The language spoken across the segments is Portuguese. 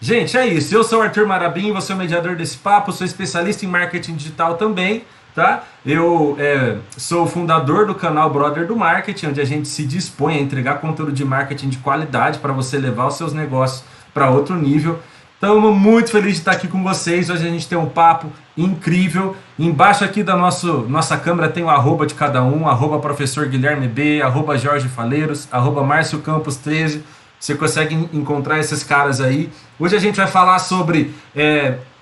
Gente, é isso. Eu sou o Arthur Marabim, vou ser o mediador desse papo, sou especialista em marketing digital também, tá? Eu sou o fundador do canal Brother do Marketing, onde a gente se dispõe a entregar conteúdo de marketing de qualidade para você levar os seus negócios para outro nível. Estamos muito felizes de estar aqui com vocês. Hoje a gente tem um papo incrível. Embaixo aqui da nossa câmera tem o arroba de cada um, arroba professor Guilherme B, arroba Jorge Faleiros, arroba Márcio Campos 13. Você consegue encontrar esses caras aí. Hoje a gente vai falar sobre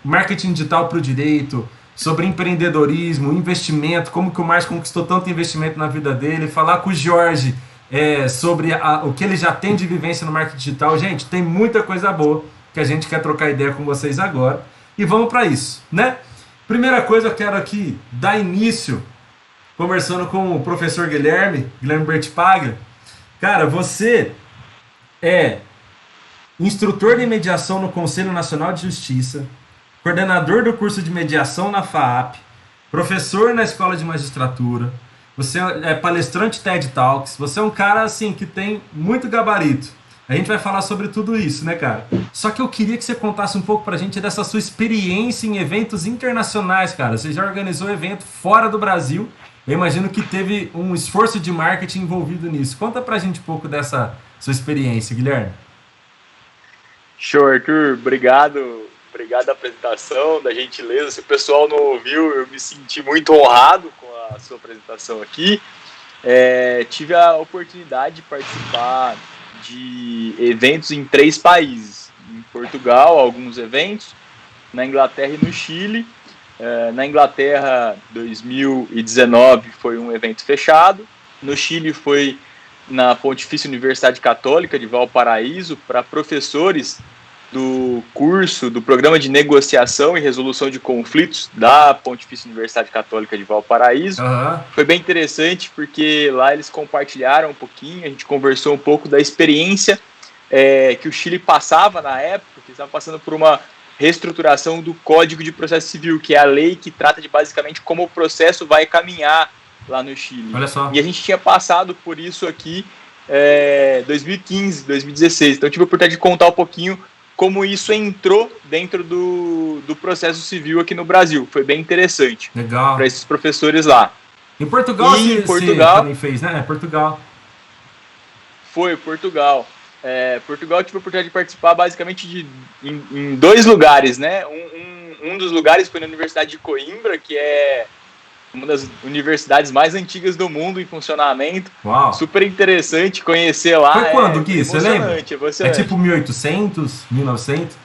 marketing digital para o direito, sobre empreendedorismo, investimento, como que o Márcio conquistou tanto investimento na vida dele, falar com o Jorge sobre o que ele já tem de vivência no marketing digital. Gente, tem muita coisa boa que a gente quer trocar ideia com vocês agora. E vamos para isso, né? Primeira coisa, eu quero aqui dar início conversando com o professor Guilherme Bertipaglia. Cara, você é instrutor de mediação no Conselho Nacional de Justiça, coordenador do curso de mediação na FAAP, professor na Escola de Magistratura, você é palestrante TED Talks, você é um cara assim que tem muito gabarito. A gente vai falar sobre tudo isso, né, cara? Só que eu queria que você contasse um pouco pra gente dessa sua experiência em eventos internacionais, cara. Você já organizou evento fora do Brasil. Eu imagino que teve um esforço de marketing envolvido nisso. Conta pra gente um pouco dessa sua experiência, Guilherme. Show, Arthur. Obrigado a apresentação, da gentileza. Se o pessoal não ouviu, eu me senti muito honrado com a sua apresentação aqui. Tive a oportunidade de participar de eventos em 3 países. Em Portugal, alguns eventos, na Inglaterra e no Chile. Na Inglaterra, 2019, foi um evento fechado. No Chile foi na Pontifícia Universidade Católica de Valparaíso, para professores do curso do Programa de Negociação e Resolução de Conflitos da Pontifícia Universidade Católica de Valparaíso. Foi bem interessante porque lá eles compartilharam um pouquinho, a gente conversou um pouco da experiência que o Chile passava na época, que estava passando por uma reestruturação do Código de Processo Civil, que é a lei que trata de basicamente como o processo vai caminhar lá no Chile. Olha só. E a gente tinha passado por isso aqui 2015, 2016. Então eu tive a oportunidade de contar um pouquinho como isso entrou dentro do processo civil aqui no Brasil. Foi bem interessante. Legal. Para esses professores lá. Em Portugal, Portugal também fez, né? Portugal. Foi, Portugal. Portugal eu tive a oportunidade de participar basicamente em 2 lugares, né? Um dos lugares foi na Universidade de Coimbra, que é uma das universidades mais antigas do mundo em funcionamento. Uau. Super interessante conhecer lá. Foi quando, Gui? Você lembra? Emocionante. É tipo 1800, 1900?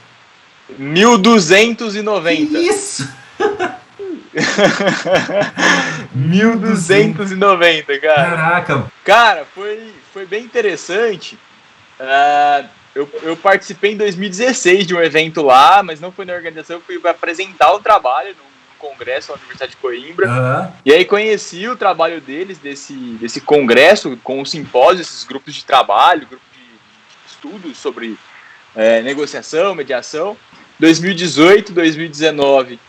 1290. Isso! 1290, cara. Caraca. Cara, foi bem interessante. Eu participei em 2016 de um evento lá, mas não foi na organização, eu fui apresentar o trabalho no congresso na Universidade de Coimbra. E aí conheci o trabalho deles, desse congresso, com o simpósio, esses grupos de trabalho, grupo de estudos sobre negociação, mediação. 2018, 2019,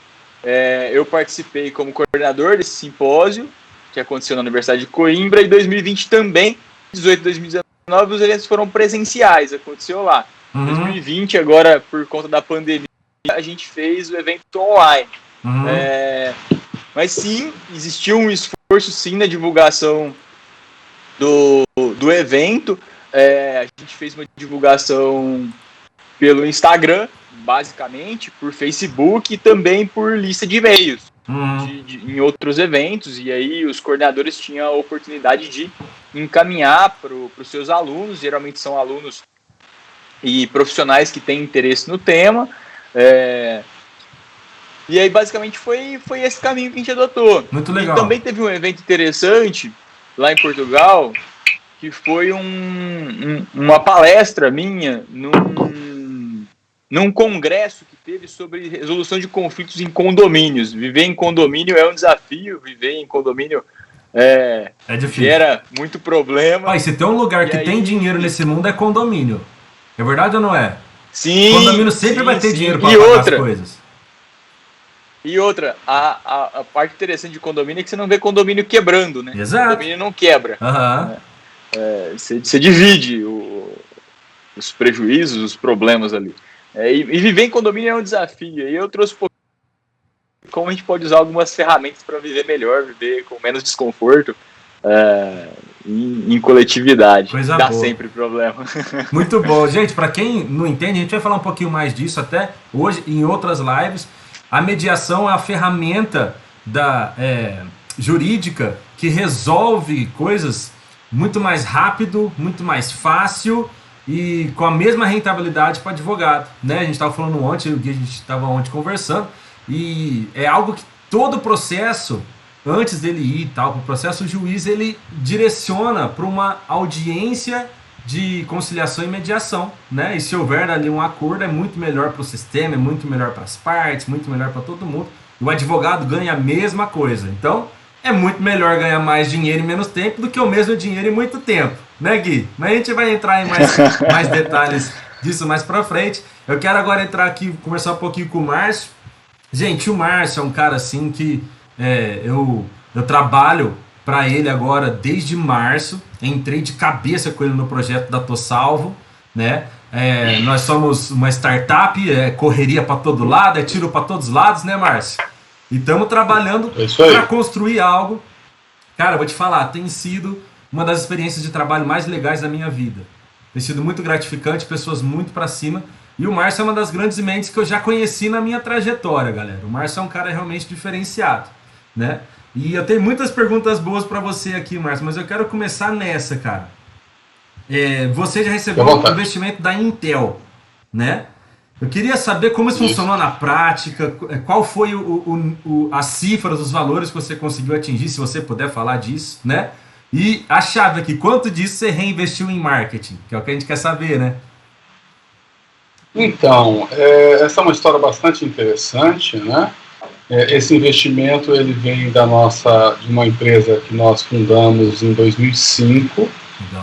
eu participei como coordenador desse simpósio, que aconteceu na Universidade de Coimbra, e 2020 também, 2018 e 2019, os eventos foram presenciais, aconteceu lá. 2020, agora, por conta da pandemia, a gente fez o evento online. Mas sim, existiu um esforço sim na divulgação do evento. A gente fez uma divulgação pelo Instagram, basicamente, por Facebook e também por lista de e-mails em outros eventos. E aí os coordenadores tinham a oportunidade de encaminhar para os seus alunos, geralmente são alunos e profissionais que têm interesse no tema. E aí, basicamente, foi esse caminho que a gente adotou. Muito legal. E também teve um evento interessante lá em Portugal, que foi uma palestra minha num congresso que teve sobre resolução de conflitos em condomínios. Viver em condomínio é um desafio, viver em condomínio é difícil. Gera muito problema. Se tem um lugar que tem dinheiro nesse mundo é condomínio. É verdade ou não é? Sim. Condomínio sempre vai ter dinheiro para pagar as coisas. E outra, a parte interessante de condomínio é que você não vê condomínio quebrando, né? Exato. O condomínio não quebra. Você divide os prejuízos, os problemas ali. E viver em condomínio é um desafio. E eu trouxe um pouco como a gente pode usar algumas ferramentas para viver melhor, viver com menos desconforto em coletividade. Coisa Dá boa. sempre problema. Muito bom. Gente, para quem não entende, a gente vai falar um pouquinho mais disso até hoje em outras lives. A mediação é a ferramenta jurídica que resolve coisas muito mais rápido, muito mais fácil e com a mesma rentabilidade para o advogado, né? A gente estava falando ontem, o que a gente estava ontem conversando, e é algo que todo o processo, antes dele ir para o processo, o juiz ele direciona para uma audiência de conciliação e mediação, né? E se houver ali um acordo, é muito melhor para o sistema, é muito melhor para as partes, muito melhor para todo mundo. O advogado ganha a mesma coisa. Então, é muito melhor ganhar mais dinheiro em menos tempo do que o mesmo dinheiro em muito tempo, né, Gui? Mas a gente vai entrar em mais detalhes disso mais para frente. Eu quero agora entrar aqui, conversar um pouquinho com o Márcio. Gente, o Márcio é um cara assim que eu trabalho para ele agora desde março. Entrei de cabeça com ele no projeto da Tô Salvo, né? Nós somos uma startup, correria para todo lado, tiro para todos os lados, né, Márcio? E estamos trabalhando para construir algo. Cara, eu vou te falar, tem sido uma das experiências de trabalho mais legais da minha vida. Tem sido muito gratificante, pessoas muito para cima. E o Márcio é uma das grandes mentes que eu já conheci na minha trajetória, galera. O Márcio é um cara realmente diferenciado, né? E eu tenho muitas perguntas boas para você aqui, Márcio, mas eu quero começar nessa, cara. Você já recebeu um investimento da Intel, né? Eu queria saber como isso funcionou na prática, qual foi as cifras, os valores que você conseguiu atingir, se você puder falar disso, né? E a chave aqui, quanto disso você reinvestiu em marketing, que é o que a gente quer saber, né? Então, essa é uma história bastante interessante, né? Esse investimento ele vem de uma empresa que nós fundamos em 2005,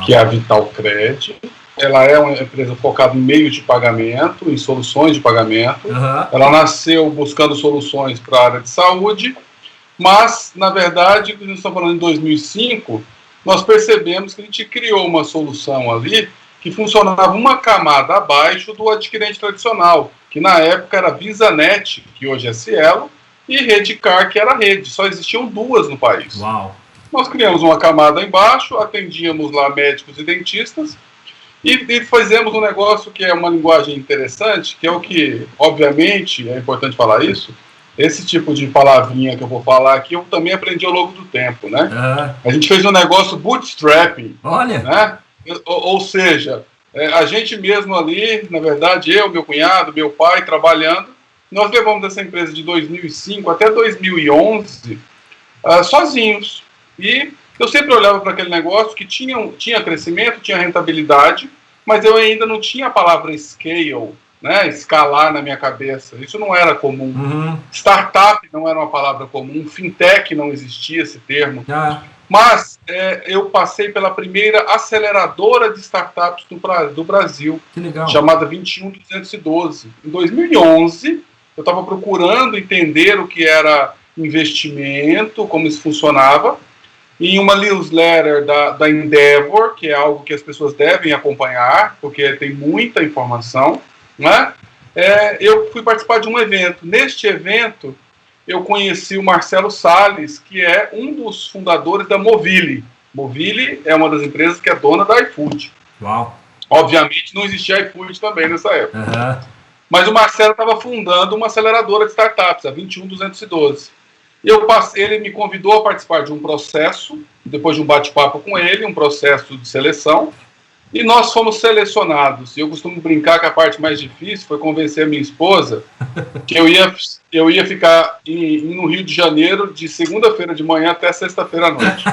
que é a Vitalcred. Ela é uma empresa focada em meio de pagamento, em soluções de pagamento. Ela nasceu buscando soluções para a área de saúde, mas, na verdade, quando nós estamos falando em 2005, nós percebemos que a gente criou uma solução ali que funcionava uma camada abaixo do adquirente tradicional, que na época era VisaNet, que hoje é Cielo, e Redcar, que era a Rede. Só existiam duas no país. Uau. Nós criamos uma camada embaixo, atendíamos lá médicos e dentistas, e fazemos um negócio que é uma linguagem interessante, que é o que, obviamente, é importante falar isso, esse tipo de palavrinha que eu vou falar aqui, eu também aprendi ao longo do tempo, né? A gente fez um negócio bootstrapping. Olha! Né? Ou seja, a gente mesmo ali, na verdade, eu, meu cunhado, meu pai, trabalhando, nós levamos essa empresa de 2005 até 2011 sozinhos. E eu sempre olhava para aquele negócio que tinha crescimento, tinha rentabilidade, mas eu ainda não tinha a palavra scale, né, escalar na minha cabeça. Isso não era comum. Startup não era uma palavra comum, fintech não existia esse termo. Mas eu passei pela primeira aceleradora de startups do Brasil, chamada 21212. Em 2011, eu estava procurando entender o que era investimento, como isso funcionava, em uma newsletter da Endeavor, que é algo que as pessoas devem acompanhar, porque tem muita informação, né? Eu fui participar de um evento. Neste evento, eu conheci o Marcelo Salles, que é um dos fundadores da Movile. Movile é uma das empresas que é dona da iFood. Uau. Obviamente não existia iFood também nessa época. Mas o Marcelo estava fundando uma aceleradora de startups, a 21212. Ele me convidou a participar de um processo, depois de um bate-papo com ele, um processo de seleção, e nós fomos selecionados. Eu costumo brincar que a parte mais difícil foi convencer a minha esposa que eu ia ficar no Rio de Janeiro de segunda-feira de manhã até sexta-feira à noite,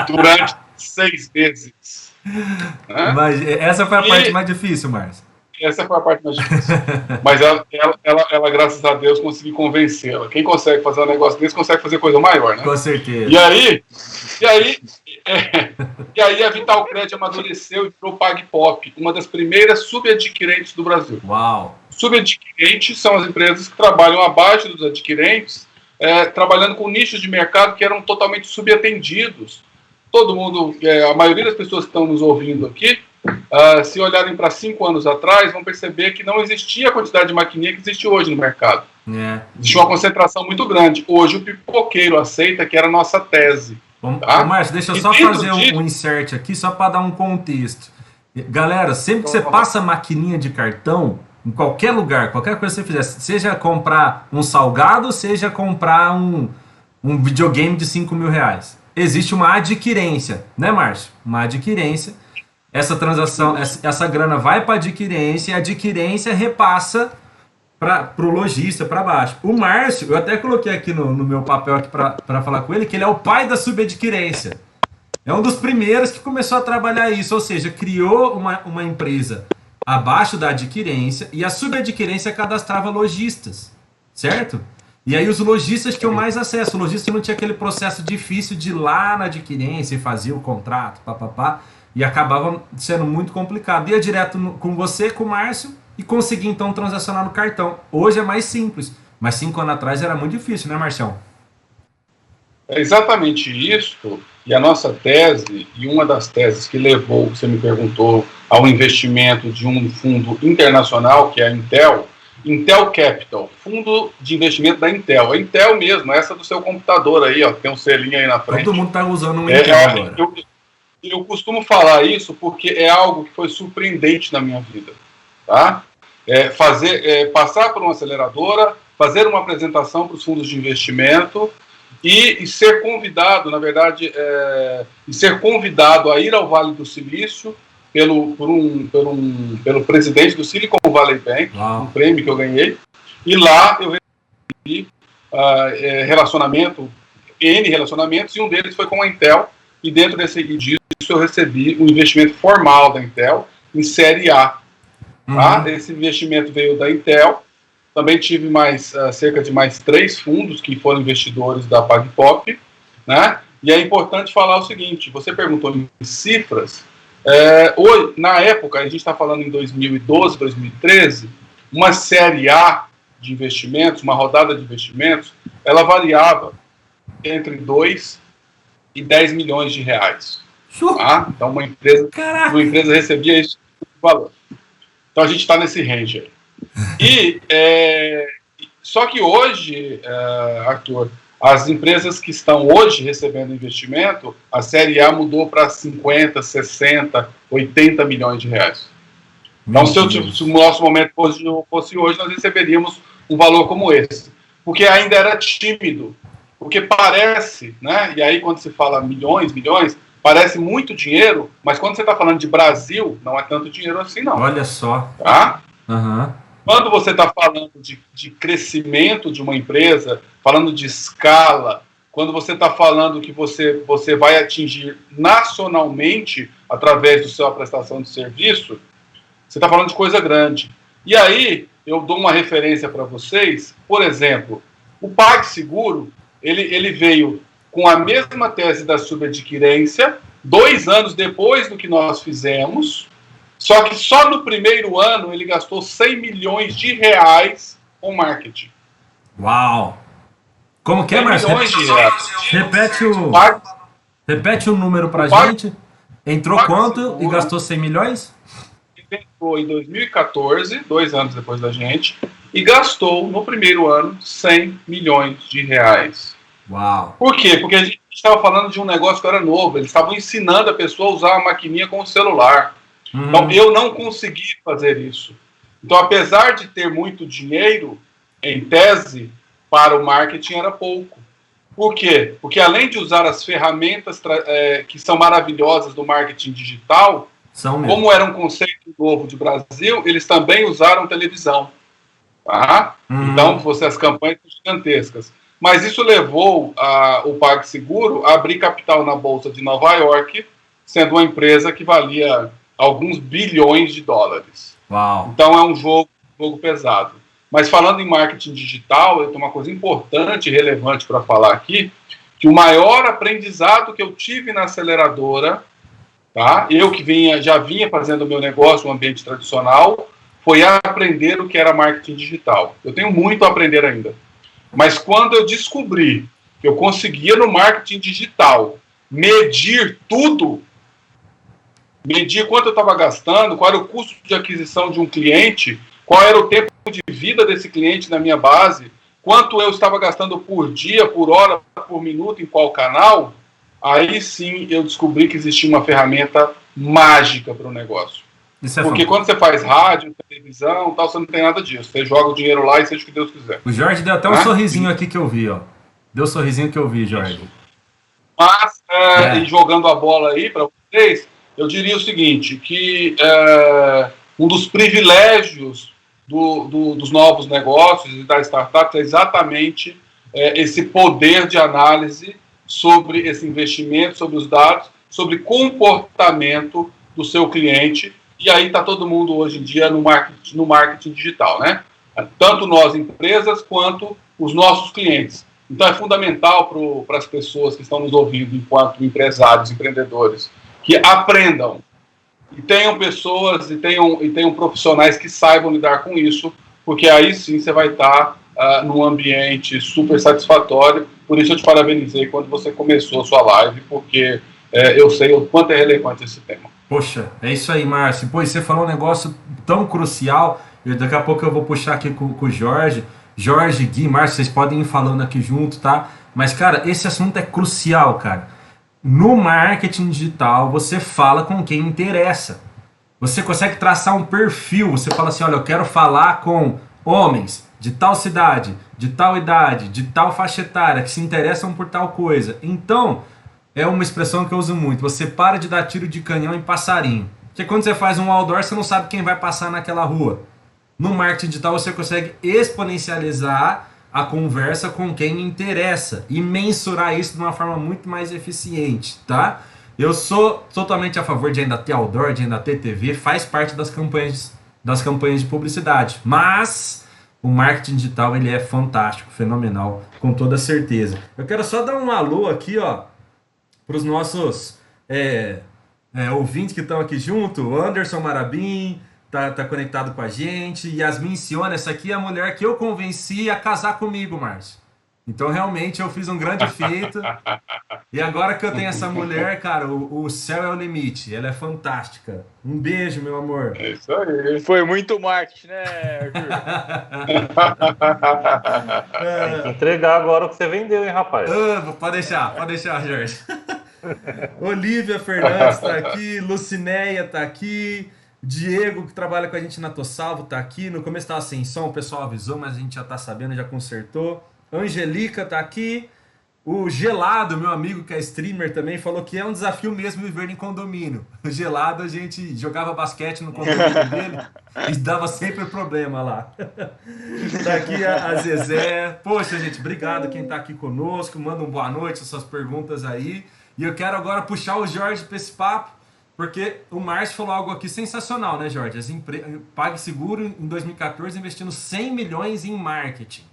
durante 6 meses. Né? Mas essa foi a parte mais difícil, Márcio. Essa foi a parte mais difícil. Mas ela, graças a Deus, conseguiu convencê-la. Quem consegue fazer um negócio desse, consegue fazer coisa maior, né? Com certeza. E aí a Vitalcred amadureceu e virou PagPop, uma das primeiras subadquirentes do Brasil. Uau! Subadquirentes são as empresas que trabalham abaixo dos adquirentes, trabalhando com nichos de mercado que eram totalmente subatendidos. Todo mundo, a maioria das pessoas que estão nos ouvindo aqui, se olharem para 5 anos atrás, vão perceber que não existia a quantidade de maquininha que existe hoje no mercado. Existia uma concentração muito grande. Hoje o pipoqueiro aceita, que era a nossa tese. Tá? Ô, Márcio, deixa eu só fazer um insert aqui, só para dar um contexto. Galera, sempre que você passa maquininha de cartão, em qualquer lugar, qualquer coisa que você fizer, seja comprar um salgado, seja comprar um videogame de 5 mil reais, existe uma adquirência, né, Márcio? Uma adquirência. Essa transação, essa grana vai para adquirência e a adquirência repassa para o lojista, para baixo. O Márcio, eu até coloquei aqui no meu papel aqui para falar com ele, que ele é o pai da subadquirência. É um dos primeiros que começou a trabalhar isso, ou seja, criou uma empresa abaixo da adquirência e a subadquirência cadastrava lojistas, certo? E aí os lojistas tinham mais acesso. O lojista não tinha aquele processo difícil de ir lá na adquirência e fazer o contrato, papapá, e acabava sendo muito complicado. Ia direto com você, com o Márcio, e conseguir então transacionar no cartão. Hoje é mais simples, mas 5 anos atrás era muito difícil, né, Marcião? É exatamente isso, e a nossa tese, e uma das teses que levou, você me perguntou, ao investimento de um fundo internacional, que é a Intel Capital, fundo de investimento da Intel. A Intel mesmo, essa do seu computador aí, ó, tem um selinho aí na frente. Todo mundo está usando um Intel agora. Eu costumo falar isso porque é algo que foi surpreendente na minha vida. Tá? Passar por uma aceleradora, fazer uma apresentação para os fundos de investimento e ser convidado, na verdade, ser convidado a ir ao Vale do Silício pelo presidente do Silicon Valley Bank, um prêmio que eu ganhei, e lá eu recebi N relacionamentos, e um deles foi com a Intel, e dentro disso eu recebi um investimento formal da Intel em série A. Tá? Esse investimento veio da Intel. Também tive cerca de mais 3 fundos que foram investidores da PagPop, né? E é importante falar o seguinte, você perguntou em cifras, hoje, na época, a gente está falando em 2012, 2013, uma série A de investimentos, uma rodada de investimentos, ela variava entre 2 e 10 milhões de reais. Tá? Então uma empresa recebia esse valor. Então a gente está nesse range aí. E, só que hoje, Arthur, as empresas que estão hoje recebendo investimento, a série A mudou para 50, 60, 80 milhões de reais. Então, se o nosso momento fosse hoje, nós receberíamos um valor como esse. Porque ainda era tímido. Porque parece, né? E aí quando se fala milhões, parece muito dinheiro, mas quando você está falando de Brasil, não é tanto dinheiro assim, não. Olha só. Tá? Quando você está falando de crescimento de uma empresa, falando de escala, quando você está falando que você vai atingir nacionalmente através da sua prestação de serviço, você está falando de coisa grande. E aí, eu dou uma referência para vocês, por exemplo, o PagSeguro, ele veio com a mesma tese da subadquirência, 2 anos depois do que nós fizemos, só que só no primeiro ano ele gastou 100 milhões de reais com marketing. Uau! Como que é, Marcelo? Repete o número pra gente. Entrou quanto e gastou 100 milhões? Entrou em 2014, 2 anos depois da gente, e gastou no primeiro ano 100 milhões de reais. Uau! Por quê? Porque a gente estava falando de um negócio que era novo, eles estavam ensinando a pessoa a usar a maquininha com o celular. Então, eu não consegui fazer isso. Então, apesar de ter muito dinheiro, em tese, para o marketing era pouco. Por quê? Porque além de usar as ferramentas que são maravilhosas do marketing digital, como era um conceito novo de Brasil, eles também usaram televisão. Tá? Então, as campanhas gigantescas. Mas isso levou o PagSeguro a abrir capital na Bolsa de Nova York, sendo uma empresa que valia alguns bilhões de dólares. Uau. Então é um jogo pesado. Mas falando em marketing digital, eu tenho uma coisa importante e relevante para falar aqui, que o maior aprendizado que eu tive na aceleradora, tá? Eu que já vinha fazendo o meu negócio no ambiente tradicional, foi aprender o que era marketing digital. Eu tenho muito a aprender ainda. Mas quando eu descobri que eu conseguia no marketing digital medir tudo, medir quanto eu estava gastando, qual era o custo de aquisição de um cliente, qual era o tempo de vida desse cliente na minha base, quanto eu estava gastando por dia, por hora, por minuto, em qual canal, aí sim eu descobri que existia uma ferramenta mágica para o negócio. Porque quando você faz rádio, televisão, tal, você não tem nada disso. Você joga o dinheiro lá e seja o que Deus quiser. O Jorge deu até um sorrisinho aqui que eu vi, ó. Deu um sorrisinho que eu vi, Jorge. Mas, e jogando a bola aí para vocês, eu diria o seguinte, que um dos privilégios dos novos negócios e da startup é exatamente esse poder de análise sobre esse investimento, sobre os dados, sobre comportamento do seu cliente. E aí está todo mundo hoje em dia no marketing digital, né? Tanto nós, empresas, quanto os nossos clientes. Então é fundamental para as pessoas que estão nos ouvindo, enquanto empresários, empreendedores, que aprendam e tenham pessoas e tenham profissionais que saibam lidar com isso, porque aí sim você vai estar num ambiente super satisfatório. Por isso eu te parabenizei quando você começou a sua live, porque eu sei o quanto é relevante esse tema. Poxa, é isso aí, Márcio. Pô, você falou um negócio tão crucial. Daqui a pouco eu vou puxar aqui com o Jorge. Jorge, Gui, Márcio, vocês podem ir falando aqui junto, tá? Mas, cara, esse assunto é crucial, cara. No marketing digital, você fala com quem interessa. Você consegue traçar um perfil. Você fala assim, olha, eu quero falar com homens de tal cidade, de tal idade, de tal faixa etária, que se interessam por tal coisa. Então, é uma expressão que eu uso muito. Você para de dar tiro de canhão em passarinho. Porque quando você faz um outdoor, você não sabe quem vai passar naquela rua. No marketing digital, você consegue exponencializar a conversa com quem interessa e mensurar isso de uma forma muito mais eficiente, tá? Eu sou totalmente a favor de ainda ter outdoor, de ainda ter TV, faz parte das campanhas de publicidade. Mas o marketing digital, ele é fantástico, fenomenal, com toda certeza. Eu quero só dar um alô aqui, ó, para os nossos ouvintes que estão aqui junto. O Anderson Marabim tá conectado com a gente. Yasmin Siona, essa aqui é a mulher que eu convenci a casar comigo, Márcio. Então, realmente, eu fiz um grande feito. E agora que eu tenho essa mulher, cara, o céu é o limite. Ela é fantástica. Um beijo, meu amor. É isso aí. Foi muito marketing, né, Arthur? Tem que entregar agora o que você vendeu, hein, rapaz? Pode deixar, Jorge. Olivia Fernandes tá aqui, Lucinéia tá aqui, Diego, que trabalha com a gente na Tossalvo, tá aqui. No começo tava sem som, o pessoal avisou, mas a gente já tá sabendo, já consertou. Angelica tá aqui. O Gelado, meu amigo que é streamer também, falou que é um desafio mesmo viver em condomínio. O Gelado, a gente jogava basquete no condomínio dele e dava sempre problema lá. Tá aqui a Zezé. Poxa, gente, obrigado quem tá aqui conosco. Manda um boa noite, suas perguntas aí. E eu quero agora puxar o Jorge para esse papo, porque o Márcio falou algo aqui sensacional, né, Jorge? PagSeguro, em 2014, investindo 100 milhões em marketing.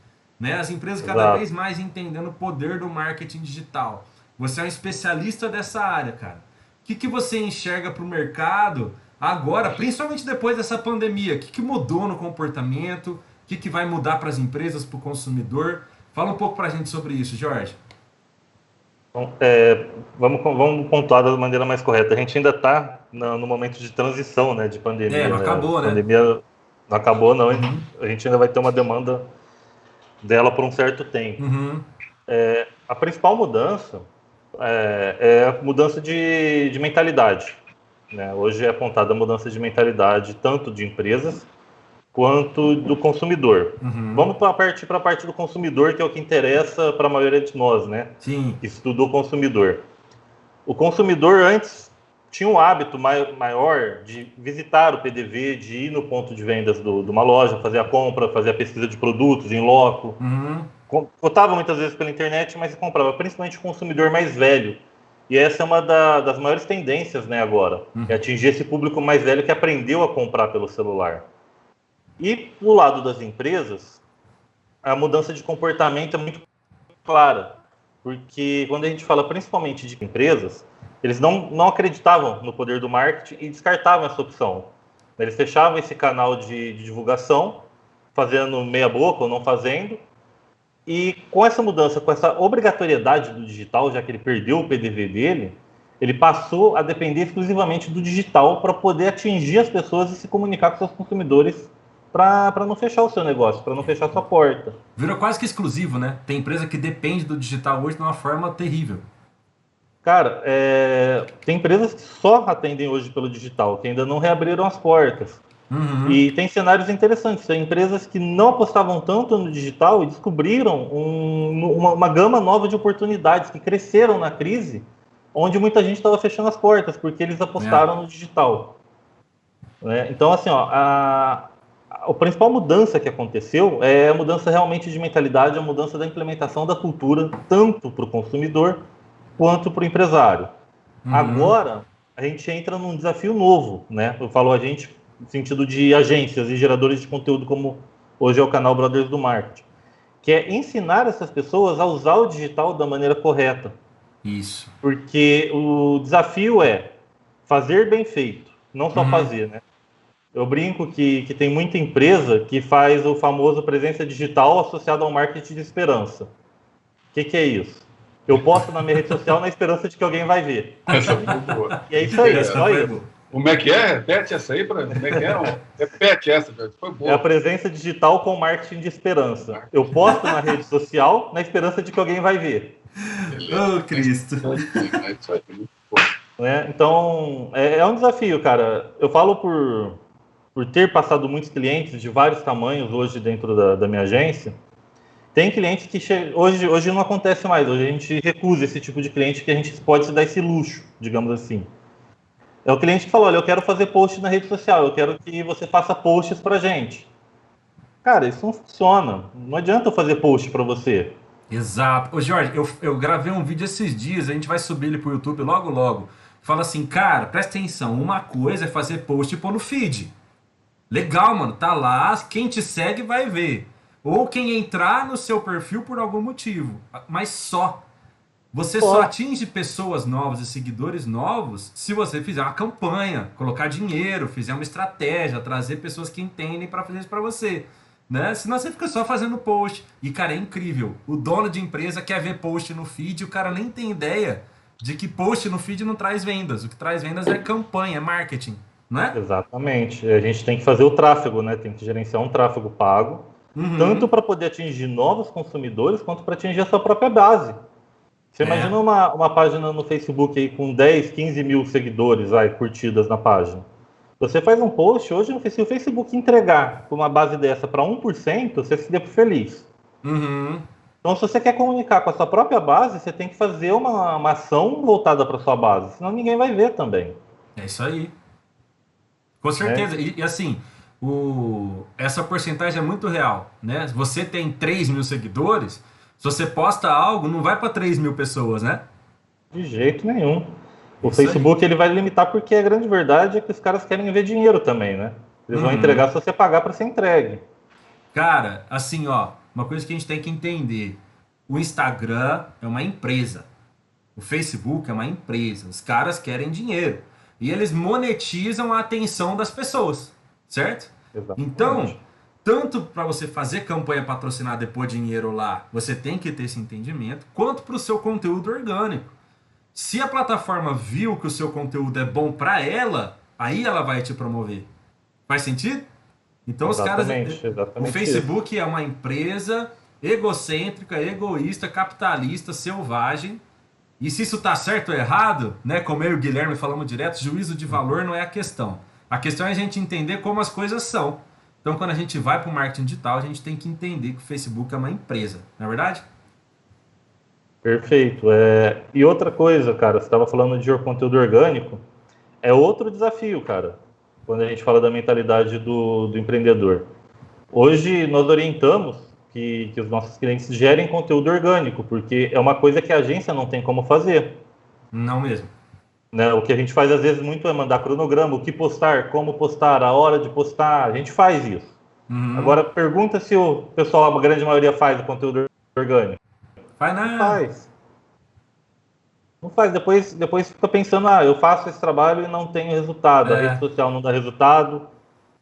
Né? As empresas cada vez mais entendendo o poder do marketing digital. Você é um especialista dessa área, cara. O que você enxerga para o mercado agora, principalmente depois dessa pandemia? O que mudou no comportamento? O que vai mudar para as empresas, para o consumidor? Fala um pouco para a gente sobre isso, Jorge. Então, vamos pontuar da maneira mais correta. A gente ainda está no momento de transição, né, de pandemia. Não acabou, né? A pandemia não acabou, não. Uhum. A gente ainda vai ter uma demanda dela por um certo tempo. Uhum. A principal mudança é a mudança de mentalidade. Né? Hoje é apontada a mudança de mentalidade tanto de empresas quanto do consumidor. Uhum. Vamos partir para a parte do consumidor, que é o que interessa para a maioria de nós, né? Sim. Que estuda o consumidor. O consumidor antes tinha um hábito maior de visitar o PDV, de ir no ponto de vendas de uma loja, fazer a compra, fazer a pesquisa de produtos em loco. Uhum. Cotava muitas vezes pela internet, mas comprava, principalmente o consumidor mais velho. E essa é uma das maiores tendências, né, agora. Uhum. É atingir esse público mais velho que aprendeu a comprar pelo celular. E do lado das empresas, a mudança de comportamento é muito clara. Porque quando a gente fala principalmente de empresas, eles não acreditavam no poder do marketing e descartavam essa opção. Eles fechavam esse canal de divulgação, fazendo meia boca ou não fazendo. E com essa mudança, com essa obrigatoriedade do digital, já que ele perdeu o PDV dele, Ele passou a depender exclusivamente do digital para poder atingir as pessoas e se comunicar com seus consumidores para não fechar o seu negócio, para não fechar a sua porta. Virou quase que exclusivo, né? Tem empresa que depende do digital hoje de uma forma terrível. Cara, tem empresas que só atendem hoje pelo digital, que ainda não reabriram as portas. Uhum. E tem cenários interessantes. Tem empresas que não apostavam tanto no digital e descobriram uma gama nova de oportunidades que cresceram na crise, onde muita gente estava fechando as portas, porque eles apostaram no digital. Né? Então, assim, a principal mudança que aconteceu é a mudança realmente de mentalidade, a mudança da implementação da cultura, tanto para o consumidor quanto para o empresário. Uhum. Agora, a gente entra num desafio novo, né? Eu falo a gente no sentido de agências e geradores de conteúdo, como hoje é o canal Brothers do Marketing, que é ensinar essas pessoas a usar o digital da maneira correta. Isso. Porque o desafio é fazer bem feito, não só fazer, né? Eu brinco que tem muita empresa que faz o famoso presença digital associado ao marketing de esperança. O que é isso? Eu posto na minha rede social na esperança de que alguém vai ver. Essa foi boa. E é isso aí, só isso. Como é que é? Repete essa aí, como é que é? Repete essa, foi boa. É a presença digital com marketing de esperança. Eu posto na rede social na esperança de que alguém vai ver. Ô, Cristo. É isso aí, muito bom. Né? Então, é um desafio, cara. Eu falo por ter passado muitos clientes de vários tamanhos hoje dentro da minha agência. Tem clientes que hoje não acontece mais. Hoje a gente recusa esse tipo de cliente, que a gente pode se dar esse luxo, digamos assim. É o cliente que falou, olha, eu quero fazer post na rede social, eu quero que você faça posts pra gente. Cara, isso não funciona. Não adianta eu fazer post pra você. Exato. Ô, Jorge, eu gravei um vídeo esses dias, a gente vai subir ele pro YouTube logo logo. Fala assim, cara, presta atenção, uma coisa é fazer post e pôr no feed. Legal, mano, tá lá, quem te segue vai ver. Ou quem entrar no seu perfil por algum motivo. Mas só. Você só atinge pessoas novas e seguidores novos se você fizer uma campanha, colocar dinheiro, fizer uma estratégia, trazer pessoas que entendem para fazer isso para você. Né? Senão você fica só fazendo post. E, cara, é incrível. O dono de empresa quer ver post no feed e o cara nem tem ideia de que post no feed não traz vendas. O que traz vendas é campanha, é marketing. Não é? Exatamente. A gente tem que fazer o tráfego, né? Tem que gerenciar um tráfego pago, tanto para poder atingir novos consumidores, quanto para atingir a sua própria base. Você imagina uma página no Facebook aí com 10, 15 mil seguidores, curtidas na página. Você faz um post hoje, se o Facebook entregar uma base dessa para 1%, você se dê por feliz. Então, se você quer comunicar com a sua própria base, você tem que fazer uma ação voltada para sua base, senão ninguém vai ver também. É isso aí. Com certeza. E assim, essa porcentagem é muito real. Né? Você tem 3 mil seguidores, se você posta algo, não vai para 3 mil pessoas, né? De jeito nenhum. O Facebook ele vai limitar porque a grande verdade é que os caras querem ver dinheiro também, né? Eles vão entregar se você pagar para ser entregue. Cara, assim, ó, uma coisa que a gente tem que entender. O Instagram é uma empresa. O Facebook é uma empresa. Os caras querem dinheiro. E eles monetizam a atenção das pessoas, certo? Exatamente. Então, tanto para você fazer campanha patrocinada e pôr dinheiro lá, você tem que ter esse entendimento, quanto para o seu conteúdo orgânico. Se a plataforma viu que o seu conteúdo é bom para ela, aí ela vai te promover. Faz sentido? Então Exatamente o Facebook é uma empresa egocêntrica, egoísta, capitalista, selvagem. E se isso tá certo ou errado, né, como eu e o Guilherme falamos direto, juízo de valor não é a questão. A questão é a gente entender como as coisas são. Então, quando a gente vai para o marketing digital, a gente tem que entender que o Facebook é uma empresa, não é verdade? Perfeito. E outra coisa, cara, você estava falando de conteúdo orgânico, é outro desafio, cara, quando a gente fala da mentalidade do empreendedor. Hoje, nós orientamos que os nossos clientes gerem conteúdo orgânico, porque é uma coisa que a agência não tem como fazer. Não mesmo. Né? O que a gente faz, às vezes, muito é mandar cronograma, o que postar, como postar, a hora de postar, a gente faz isso. Agora, pergunta se o pessoal, a grande maioria, faz o conteúdo orgânico. Faz nada. Não faz. Não faz. Depois fica pensando, eu faço esse trabalho e não tenho resultado. A rede social não dá resultado.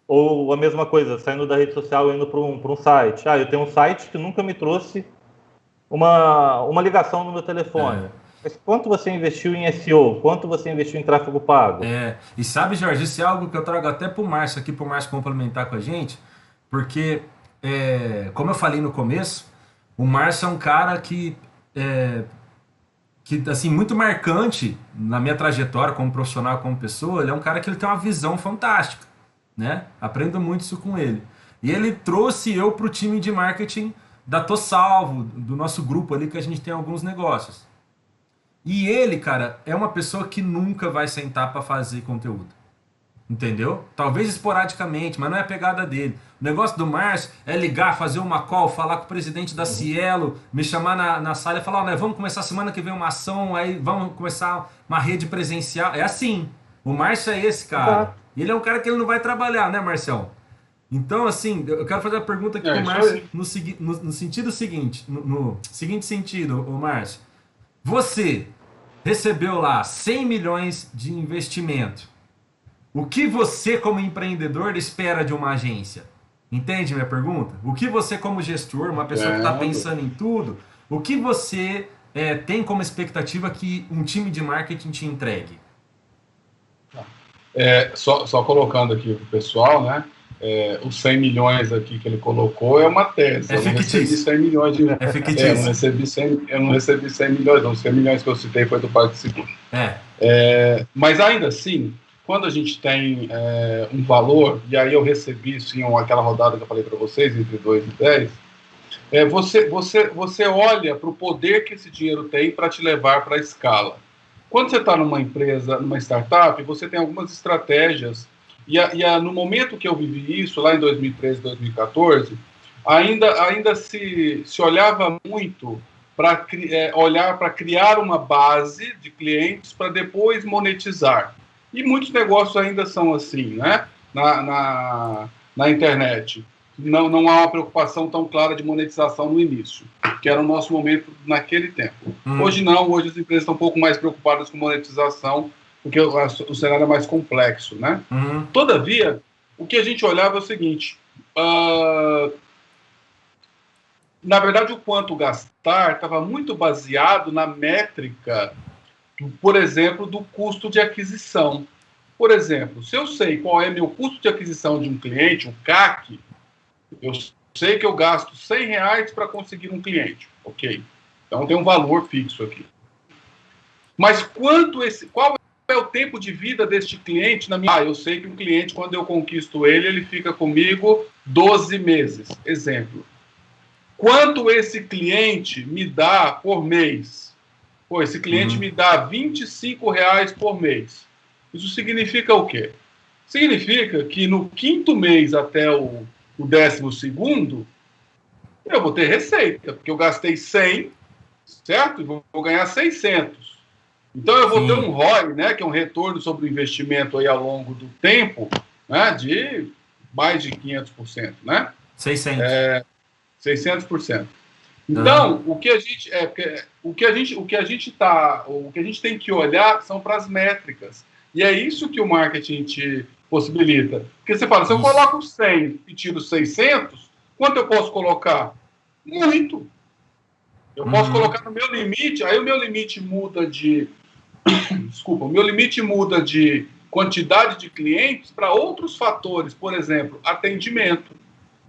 Ou a mesma coisa, saindo da rede social e indo para um site. Eu tenho um site que nunca me trouxe uma ligação no meu telefone. Mas quanto você investiu em SEO? Quanto você investiu em tráfego pago? E sabe, Jorge, isso é algo que eu trago até para o Márcio aqui, para o Márcio complementar com a gente, porque, como eu falei no começo, o Márcio é um cara que assim, muito marcante na minha trajetória como profissional, como pessoa. Ele é um cara que ele tem uma visão fantástica, né? Aprendo muito isso com ele. E ele trouxe eu para o time de marketing da Tô Salvo, do nosso grupo ali, que a gente tem alguns negócios. E ele, cara, é uma pessoa que nunca vai sentar para fazer conteúdo. Entendeu? Talvez esporadicamente, mas não é a pegada dele. O negócio do Márcio é ligar, fazer uma call, falar com o presidente da Cielo, me chamar na sala e falar, né, vamos começar semana que vem uma ação, aí vamos começar uma rede presencial. É assim. O Márcio é esse cara. Exato. E ele é um cara que ele não vai trabalhar, né, Marcião? Então, assim, eu quero fazer uma pergunta aqui pro isso Márcio aí. no sentido seguinte, no seguinte sentido, ô Márcio. Você recebeu lá 100 milhões de investimento. O que você, como empreendedor, espera de uma agência? Entende minha pergunta? O que você, como gestor, uma pessoa que está pensando em tudo, o que você tem como expectativa que um time de marketing te entregue? Só colocando aqui para o pessoal, né? Os 100 milhões aqui que ele colocou é uma tese. Eu não recebi 100 milhões de... É fictício. Eu não recebi 100 milhões, não. Os 100 milhões que eu citei foi do Parque Seguro. Mas ainda assim, quando a gente tem um valor, e aí eu recebi, sim, aquela rodada que eu falei para vocês, entre 2 e 10, você olha para o poder que esse dinheiro tem para te levar para a escala. Quando você está numa empresa, numa startup, você tem algumas estratégias, no momento que eu vivi isso, lá em 2013, 2014, ainda se olhava muito para olhar para criar uma base de clientes para depois monetizar. E muitos negócios ainda são assim, né? Na internet. Não há uma preocupação tão clara de monetização no início, que era o nosso momento naquele tempo. Hoje não, hoje as empresas estão um pouco mais preocupadas com monetização, porque o cenário é mais complexo, né? Todavia, o que a gente olhava é o seguinte, na verdade, o quanto gastar estava muito baseado na métrica, por exemplo, do custo de aquisição. Por exemplo, se eu sei qual é meu custo de aquisição de um cliente, o CAC, eu sei que eu gasto R$100 para conseguir um cliente, ok? Então tem um valor fixo aqui. Mas qual é o tempo de vida deste cliente na minha... eu sei que um cliente, quando eu conquisto ele, ele fica comigo 12 meses. Exemplo. Quanto esse cliente me dá por mês? Pô, esse cliente me dá R$25 por mês. Isso significa o quê? Significa que no 5º mês até o 12º, eu vou ter receita, porque eu gastei 100, certo? E vou ganhar 600. Então eu vou ter um ROI, né, que é um retorno sobre o investimento aí ao longo do tempo, né, de mais de 500%, né? 600. 600%. Então, o que a gente tem que olhar são para as métricas. E é isso que o marketing te possibilita. Porque você fala, se eu coloco 100 e tiro 600, quanto eu posso colocar? Muito. Eu posso colocar no meu limite, aí o meu limite muda de... Desculpa, o meu limite muda de quantidade de clientes para outros fatores, por exemplo, atendimento.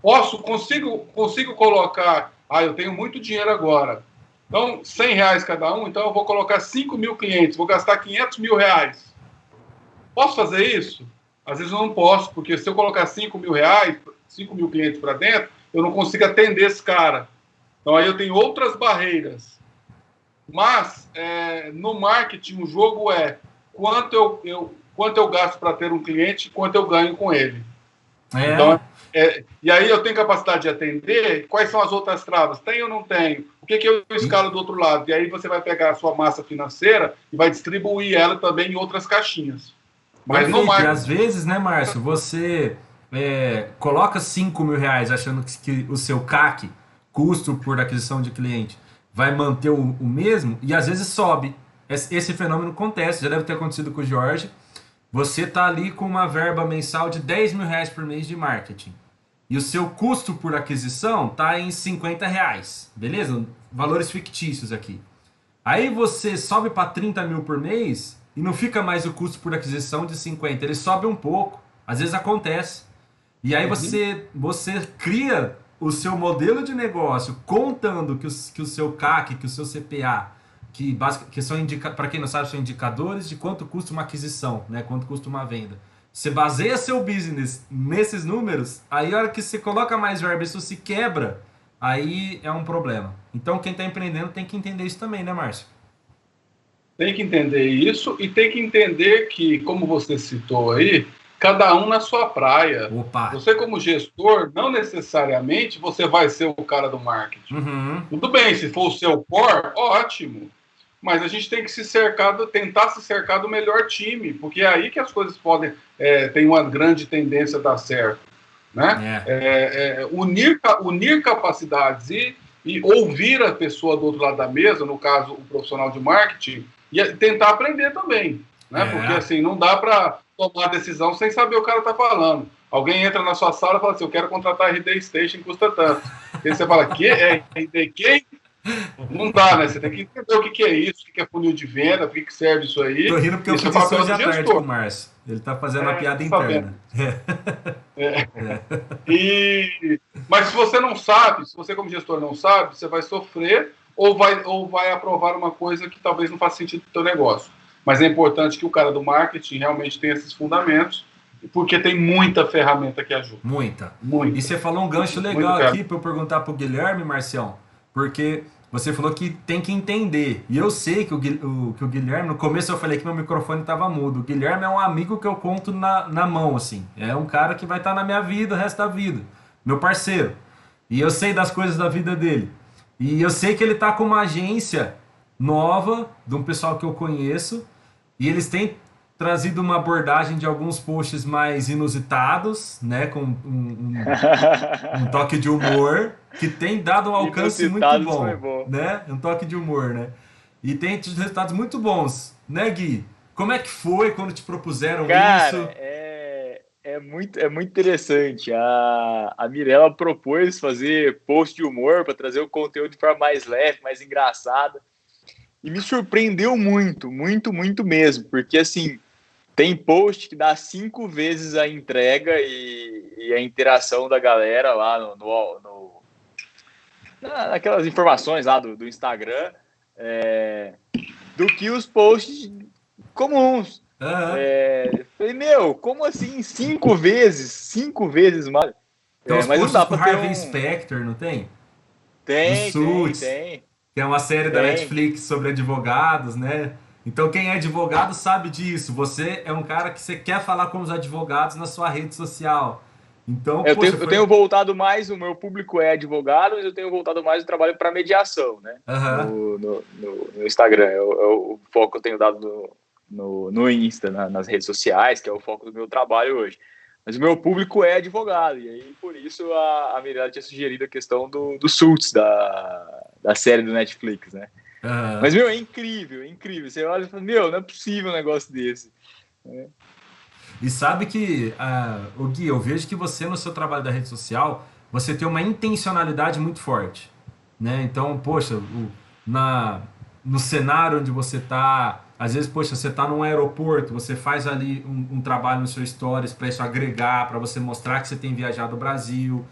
Consigo colocar... eu tenho muito dinheiro agora. Então, R$100 cada um, então eu vou colocar 5 mil clientes, vou gastar R$500 mil. Posso fazer isso? Às vezes eu não posso, porque se eu colocar R$5 mil clientes para dentro, eu não consigo atender esse cara. Então aí eu tenho outras barreiras. Mas, no marketing, o jogo é quanto eu gasto para ter um cliente e quanto eu ganho com ele. Então, e aí eu tenho capacidade de atender, quais são as outras travas? Tenho ou não tenho? O que eu escalo do outro lado? E aí você vai pegar a sua massa financeira e vai distribuir ela também em outras caixinhas. Mas no marketing... às vezes, né, Márcio, você coloca R$5.000 achando que o seu CAC, custo por aquisição de cliente, vai manter o mesmo, e às vezes sobe. Esse fenômeno acontece, já deve ter acontecido com o Jorge. Você está ali com uma verba mensal de R$10.000 por mês de marketing. E o seu custo por aquisição está em R$50. Beleza? Valores fictícios aqui. Aí você sobe para 30 mil por mês e não fica mais o custo por aquisição de 50, ele sobe um pouco. Às vezes acontece. E aí Uhum. você cria o seu modelo de negócio contando que o seu CAC, que o seu CPA, que são para quem não sabe, são indicadores de quanto custa uma aquisição, né? Quanto custa uma venda. Você baseia seu business nesses números, aí a hora que você coloca mais verba, isso se quebra, aí é um problema. Então quem está empreendendo tem que entender isso também, né, Márcio? Tem que entender isso e tem que entender que, como você citou aí, cada um na sua praia. Opa! Você, como gestor, não necessariamente você vai ser o cara do marketing. Uhum. Tudo bem, se for o seu core, ótimo. Mas a gente tem que tentar se cercar do melhor time, porque é aí que as coisas podem tem uma grande tendência a dar certo. Né? É. Unir capacidades e ouvir a pessoa do outro lado da mesa, no caso, o profissional de marketing, e tentar aprender também. Né? Porque É. assim, não dá para tomar decisão sem saber o que o cara está falando. Alguém entra na sua sala e fala assim: eu quero contratar a RD Station, custa tanto. E aí você fala: que é RD quem? Não dá, né? Você tem que entender o que é isso, o que é funil de venda, para que serve isso aí. Tô rindo porque eu Isso é fiz isso papel hoje do à tarde com o gestor. Márcio. Ele tá fazendo uma piada Sabendo. interna. Mas se você não sabe, se você como gestor não sabe, você vai sofrer ou vai aprovar uma coisa que talvez não faça sentido para o teu negócio. Mas é importante que o cara do marketing realmente tenha esses fundamentos, porque tem muita ferramenta que ajuda. Muita. Muita. E você falou um gancho legal aqui para eu perguntar pro Guilherme, Marcião, porque você falou que tem que entender. E eu sei que que o Guilherme, no começo eu falei que meu microfone estava mudo. O Guilherme é um amigo que eu conto na mão, assim. É um cara que vai estar na minha vida o resto da vida. Meu parceiro. E eu sei das coisas da vida dele. E eu sei que ele tá com uma agência nova, de um pessoal que eu conheço, e eles têm trazido uma abordagem de alguns posts mais inusitados, né, com um toque de humor, que tem dado um alcance muito Inusitados foi bom, bom. né? Um toque de humor, né? E tem tido resultados muito bons, né, Gui? Como é que foi quando te propuseram Cara, isso? é muito interessante. A Mirella propôs fazer post de humor para trazer o conteúdo de forma mais leve, mais engraçada. E me surpreendeu muito, muito, muito mesmo. Porque, assim, tem post que dá 5 vezes a entrega e a interação da galera lá naquelas informações lá do Instagram, do que os posts comuns. Aham. Falei, meu, como assim 5 vezes? 5 vezes mais? Tem uns Mas não posts dá com o para ter Harvey um. Specter, não tem? Do Tem, tem, Suits, tem, que é uma série da tem. Netflix sobre advogados, né? Então quem é advogado sabe disso. Você é um cara que você quer falar com os advogados na sua rede social. Então, Eu tenho, poxa, eu foi. tenho voltado mais, o meu público é advogado, mas eu tenho voltado mais o trabalho para mediação, né? Aham. No Instagram. É o foco que eu tenho dado no Insta, nas redes sociais, que é o foco do meu trabalho hoje. Mas o meu público é advogado, e aí por isso a Mirella tinha sugerido a questão do Suits, da série do Netflix, né? Mas, Aham. meu, é incrível, é incrível. Você olha e fala, meu, não é possível um negócio desse. E sabe que, o Gui, eu vejo que você no seu trabalho da rede social, você tem uma intencionalidade muito forte, né? Então, poxa, na, no cenário onde você tá, às vezes, poxa, você tá num aeroporto, você faz ali um trabalho no seu stories para isso agregar, para você mostrar que você tem viajado o Brasil,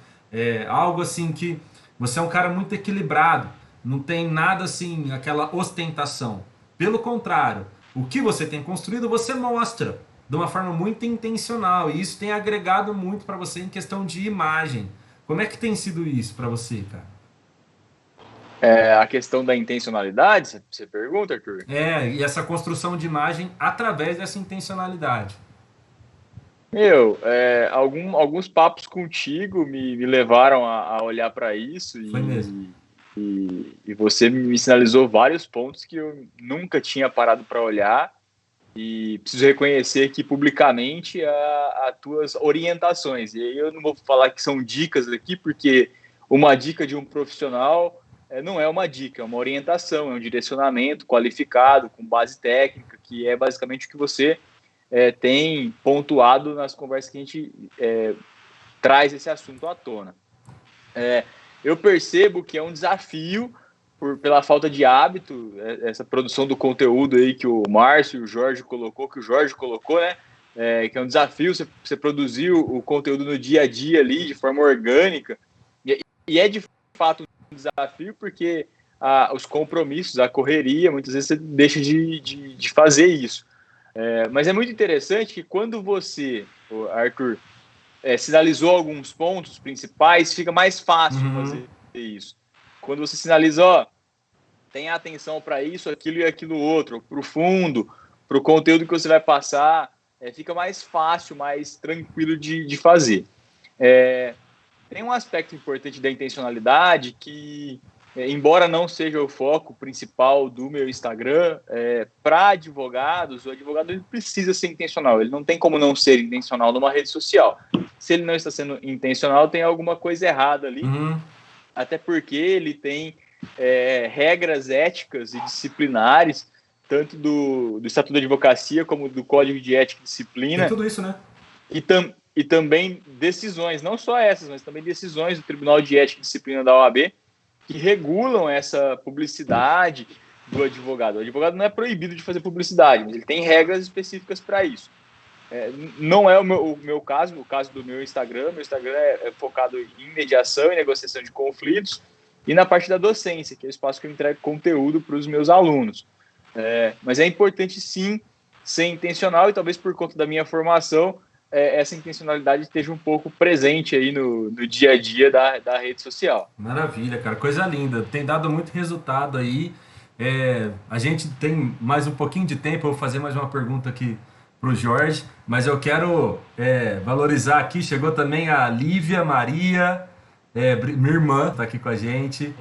algo assim que você é um cara muito equilibrado, não tem nada assim, aquela ostentação. Pelo contrário, o que você tem construído, você mostra de uma forma muito intencional. E isso tem agregado muito para você em questão de imagem. Como é que tem sido isso para você, cara? A questão da intencionalidade, você pergunta, Arthur? E essa construção de imagem através dessa intencionalidade. Meu, alguns papos contigo me levaram a olhar para isso Foi mesmo. e você me sinalizou vários pontos que eu nunca tinha parado para olhar e preciso reconhecer aqui publicamente as tuas orientações. E aí eu não vou falar que são dicas aqui, porque uma dica de um profissional não é uma dica, é uma orientação, é um direcionamento qualificado, com base técnica, que é basicamente o que você tem pontuado nas conversas que a gente traz esse assunto à tona. Eu percebo que é um desafio pela falta de hábito, essa produção do conteúdo aí que o Márcio e o Jorge colocou, né? Que é um desafio você produzir o conteúdo no dia a dia ali, de forma orgânica. E é de fato um desafio porque os compromissos, a correria, muitas vezes você deixa de fazer isso. Mas é muito interessante que quando você, Arthur, sinalizou alguns pontos principais, fica mais fácil fazer isso. Quando você sinaliza, tenha atenção para isso, aquilo e aquilo outro, para o fundo, para o conteúdo que você vai passar, fica mais fácil, mais tranquilo de fazer. Tem um aspecto importante da intencionalidade que, embora não seja o foco principal do meu Instagram, para advogados, o advogado ele precisa ser intencional, ele não tem como não ser intencional numa rede social. Se ele não está sendo intencional, tem alguma coisa errada ali, até porque ele tem regras éticas e disciplinares, tanto do Estatuto da Advocacia como do Código de Ética e Disciplina. Tem tudo isso, né? E também decisões, não só essas, mas também decisões do Tribunal de Ética e Disciplina da OAB, que regulam essa publicidade do advogado. O advogado não é proibido de fazer publicidade, mas ele tem regras específicas para isso. Não é o meu caso, o caso do meu Instagram. Meu Instagram é focado em mediação e negociação de conflitos e na parte da docência, que é o espaço que eu entrego conteúdo para os meus alunos. Mas é importante, sim, ser intencional e talvez por conta da minha formação, essa intencionalidade esteja um pouco presente aí no dia a dia da rede social. Maravilha, cara. Coisa linda. Tem dado muito resultado aí. A gente tem mais um pouquinho de tempo. Eu vou fazer mais uma pergunta aqui para o Jorge, mas eu quero valorizar aqui. Chegou também a Lívia Maria, minha irmã, está aqui com a gente.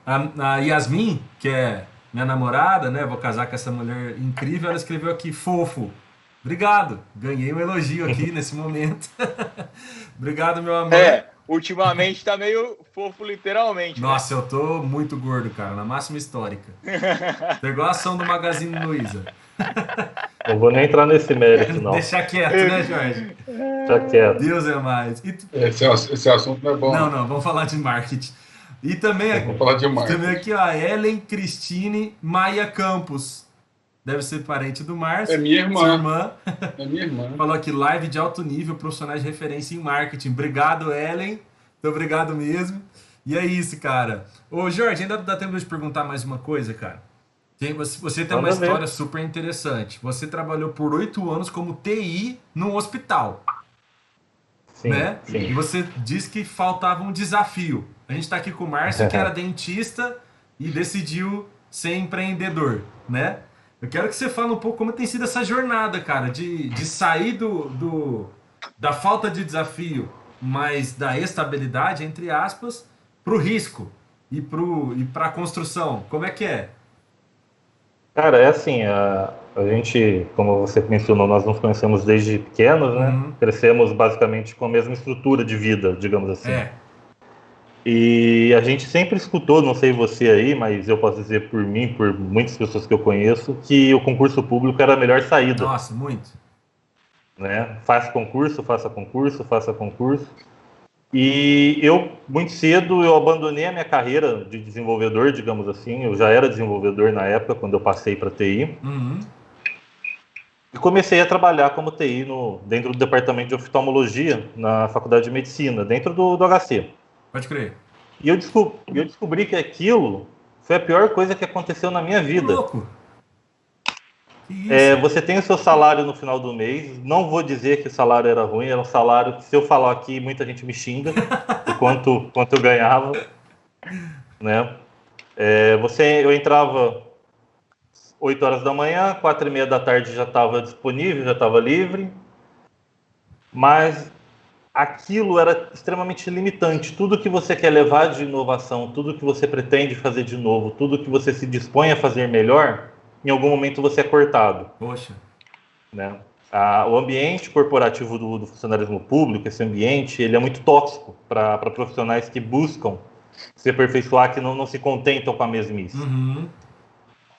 A Yasmin, que é minha namorada, né? Vou casar com essa mulher incrível. Ela escreveu aqui, fofo. Obrigado. Ganhei um elogio aqui nesse momento. Obrigado, meu amor. Ultimamente tá meio fofo, literalmente. Nossa, né? Eu tô muito gordo, cara, na máxima histórica. Tô igual a ação do Magazine Luiza. Não vou nem entrar nesse mérito, não. Deixa quieto, né, Jorge? Deixa quieto. Deus é mais. Esse assunto não é bom. Não, vamos falar de marketing. E também, vamos falar de marketing. Também aqui, ó, Ellen Cristine Maia Campos. Deve ser parente do Márcio. É minha irmã. Sua irmã. É minha irmã. Falou aqui, live de alto nível, profissionais de referência em marketing. Obrigado, Ellen. Muito obrigado mesmo. E é isso, cara. Ô, Jorge, ainda dá tempo de perguntar mais uma coisa, cara. Você tem uma história super interessante. Você trabalhou por 8 anos como TI num hospital. Sim, né? Sim. E você disse que faltava um desafio. A gente está aqui com o Márcio, que era dentista e decidiu ser empreendedor, né? Eu quero que você fale um pouco como tem sido essa jornada, cara, de sair da falta de desafio, mas da estabilidade, entre aspas, para o risco e para a construção. Como é que é? Cara, é assim, a gente, como você mencionou, nós nos conhecemos desde pequenos, né? Crescemos basicamente com a mesma estrutura de vida, digamos assim. E a gente sempre escutou, não sei você aí, mas eu posso dizer por mim, por muitas pessoas que eu conheço, que o concurso público era a melhor saída. Nossa, muito. Né? Faça concurso, faça concurso, faça concurso. E eu, muito cedo, eu abandonei a minha carreira de desenvolvedor, digamos assim. Eu já era desenvolvedor na época, quando eu passei para TI. E comecei a trabalhar como TI dentro do departamento de oftalmologia, na Faculdade de Medicina, dentro do HC. Pode crer. E eu descobri que aquilo foi a pior coisa que aconteceu na minha vida. Louco. Que isso? Você tem o seu salário no final do mês. Não vou dizer que o salário era ruim, era um salário que, se eu falar aqui, muita gente me xinga o quanto eu ganhava. Né? Eu entrava 8 horas da manhã, 4h30 da tarde já estava disponível, já estava livre. Mas aquilo era extremamente limitante. Tudo que você quer levar de inovação, tudo que você pretende fazer de novo, tudo que você se dispõe a fazer melhor, em algum momento você é cortado. Poxa. Né? O ambiente corporativo do funcionalismo público, esse ambiente, ele é muito tóxico para profissionais que buscam se aperfeiçoar, que não se contentam com a mesmice.